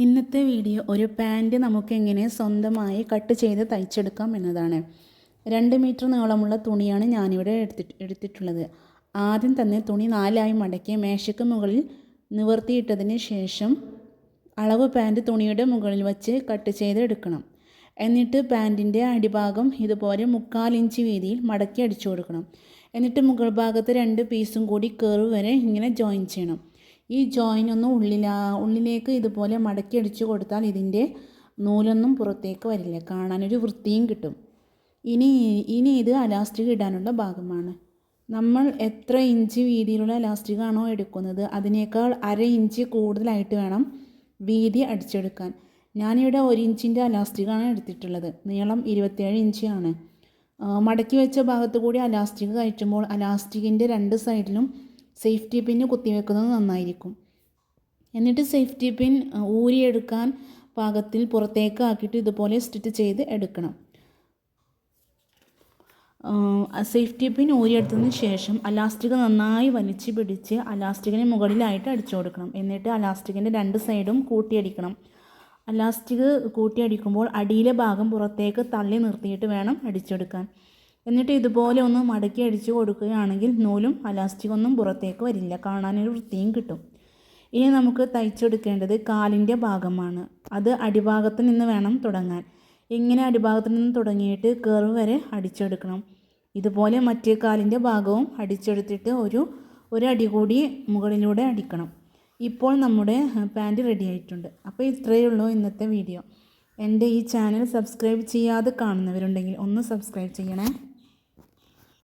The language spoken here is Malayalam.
ഇന്നത്തെ വീഡിയോ ഒരു പാൻറ് നമുക്ക് എങ്ങനെ സ്വന്തമായി കട്ട് ചെയ്ത് തയ്ച്ചെടുക്കാം എന്നതാണ്. 2 മീറ്റർ നീളമുള്ള തുണിയാണ് ഞാനിവിടെ എടുത്തിട്ടുള്ളത്. ആദ്യം തന്നെ തുണി 4ആയി മടക്കി മേശയ്ക്ക് മുകളിൽ നിവർത്തിയിട്ടതിന് ശേഷം അളവ് പാൻറ് തുണിയുടെ മുകളിൽ വച്ച് കട്ട് ചെയ്ത് എടുക്കണം. എന്നിട്ട് പാൻറ്റിൻ്റെ അടിഭാഗം ഇതുപോലെ 1/4 ഇഞ്ച് വീതിയിൽ മടക്കി അടിച്ചു കൊടുക്കണം. എന്നിട്ട് മുകൾ ഭാഗത്ത് 2 പീസും കൂടി കർവ് വരെ ഇങ്ങനെ ജോയിൻ ചെയ്യണം. ഈ ജോയിനൊന്നും ഉള്ളിലേക്ക് ഇതുപോലെ മടക്കി അടിച്ചു കൊടുത്താൽ ഇതിൻ്റെ നൂലൊന്നും പുറത്തേക്ക് വരില്ല, കാണാനൊരു വൃത്തിയും കിട്ടും. ഇനി ഇത് അലാസ്റ്റിക് ഇടാനുള്ള ഭാഗമാണ്. നമ്മൾ എത്ര ഇഞ്ച് വീതിയിലുള്ള അലാസ്റ്റിക്കാണോ എടുക്കുന്നത് അതിനേക്കാൾ 1/2 ഇഞ്ച് കൂടുതലായിട്ട് വേണം വീതി അടിച്ചെടുക്കാൻ. ഞാനിവിടെ 1 ഇഞ്ചിൻ്റെ അലാസ്റ്റിക്കാണ് എടുത്തിട്ടുള്ളത്. നീളം 27 ഇഞ്ചാണ്. മടക്കി വെച്ച ഭാഗത്ത് കൂടി അലാസ്റ്റിക് കയറ്റുമ്പോൾ അലാസ്റ്റിക്കിൻ്റെ 2 സൈഡിലും സേഫ്റ്റി പിന്ന് കുത്തിവെക്കുന്നത് നന്നായിരിക്കും. എന്നിട്ട് സേഫ്റ്റി പിൻ ഊരിയെടുക്കാൻ പാകത്തിൽ പുറത്തേക്ക് ആക്കിയിട്ട് ഇതുപോലെ സ്റ്റിച്ച് ചെയ്ത് എടുക്കണം. സേഫ്റ്റി പിൻ ഊരിയെടുത്തതിന് ശേഷം അലാസ്റ്റിക് നന്നായി വലിച്ചു പിടിച്ച് അലാസ്റ്റിക്കിന് മുകളിലായിട്ട് അടിച്ചു കൊടുക്കണം. എന്നിട്ട് അലാസ്റ്റിക്കിൻ്റെ 2 സൈഡും കൂട്ടിയടിക്കണം. അലാസ്റ്റിക് കൂട്ടിയടിക്കുമ്പോൾ അടിയിലെ ഭാഗം പുറത്തേക്ക് തള്ളി നിർത്തിയിട്ട് വേണം അടിച്ചെടുക്കാൻ. എന്നിട്ട് ഇതുപോലെ ഒന്ന് മടക്കി അടിച്ചു കൊടുക്കുകയാണെങ്കിൽ നൂലും അലാസ്റ്റിക്കൊന്നും പുറത്തേക്ക് വരില്ല, കാണാനൊരു വൃത്തിയും കിട്ടും. ഇനി നമുക്ക് തയ്ച്ചെടുക്കേണ്ടത് കാലിൻ്റെ ഭാഗമാണ്. അത് അടിഭാഗത്ത് നിന്ന് വേണം തുടങ്ങാൻ. ഇങ്ങനെ അടിഭാഗത്ത് നിന്ന് തുടങ്ങിയിട്ട് കർവ് വരെ അടിച്ചെടുക്കണം. ഇതുപോലെ മറ്റേ കാലിൻ്റെ ഭാഗവും അടിച്ചെടുത്തിട്ട് ഒരു അടി കൂടി മുകളിലൂടെ അടിക്കണം. ഇപ്പോൾ നമ്മുടെ പാൻറ് റെഡി ആയിട്ടുണ്ട്. അപ്പോൾ ഇത്രയേ ഉള്ളൂ ഇന്നത്തെ വീഡിയോ. എൻ്റെ ഈ ചാനൽ സബ്സ്ക്രൈബ് ചെയ്യാതെ കാണുന്നവരുണ്ടെങ്കിൽ ഒന്ന് സബ്സ്ക്രൈബ് ചെയ്യണേ.